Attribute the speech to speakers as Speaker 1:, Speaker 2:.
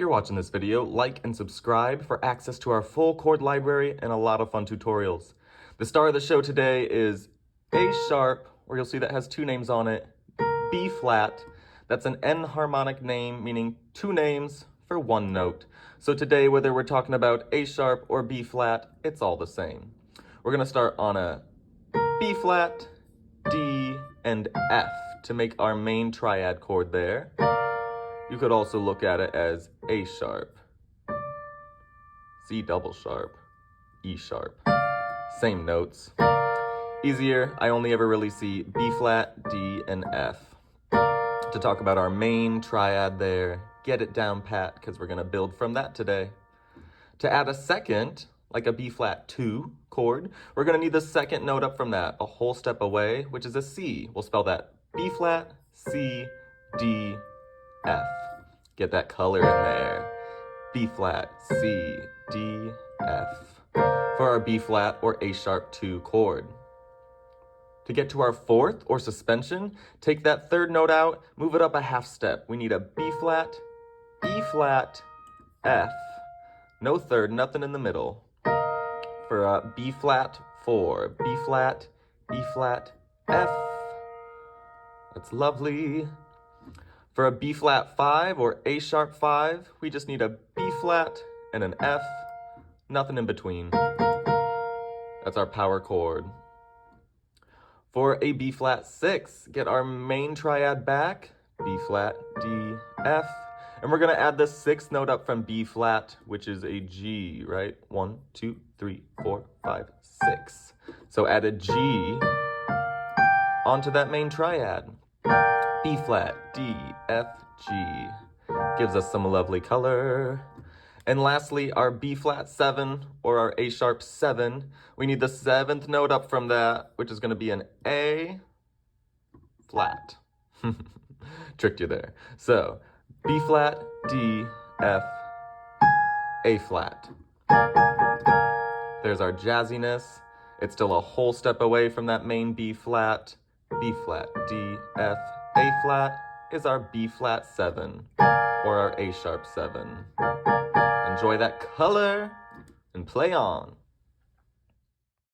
Speaker 1: If you're watching this video, like and subscribe for access to our full chord library and a lot of fun tutorials. The star of the show today is A sharp, where you'll see that has two names on it, B flat. That's an enharmonic name, meaning two names for one note. So today, whether we're talking about A sharp or B flat, it's all the same. We're gonna start on a B flat, D, and F to make our main triad chord there. You could also look at it as A sharp, C double sharp, E sharp. Same notes. Easier, I only ever really see B flat, D, and F. To talk about our main triad there, get it down pat, because we're going to build from that today. To add a second, like a B flat 2 chord, we're going to need the second note up from that, a whole step away, which is a C. We'll spell that B flat, C, D, F. Get that color in there. B flat, C, D, F. For our B flat or A sharp 2 chord. To get to our fourth or suspension, take that third note out, move it up a half step. We need a B flat, E flat, F. No third, nothing in the middle. For a B flat 4, B flat, E flat, F. That's lovely. For a B flat 5 or A sharp 5, we just need a B flat and an F, nothing in between. That's our power chord. For a B flat 6, get our main triad back, B flat, D, F, and we're gonna add the sixth note up from B flat, which is a G, right? 1, 2, 3, 4, 5, 6. So add a G onto that main triad. B flat, D, F, G. Gives us some lovely color. And lastly, our B flat 7 or our A sharp 7, we need the seventh note up from that, which is going to be an A flat. Tricked you there. So B flat, D, F, A flat. There's our jazziness. It's still a whole step away from that main B flat. B flat, D, F, A flat is our B flat 7 or our A sharp 7. Enjoy that color and play on.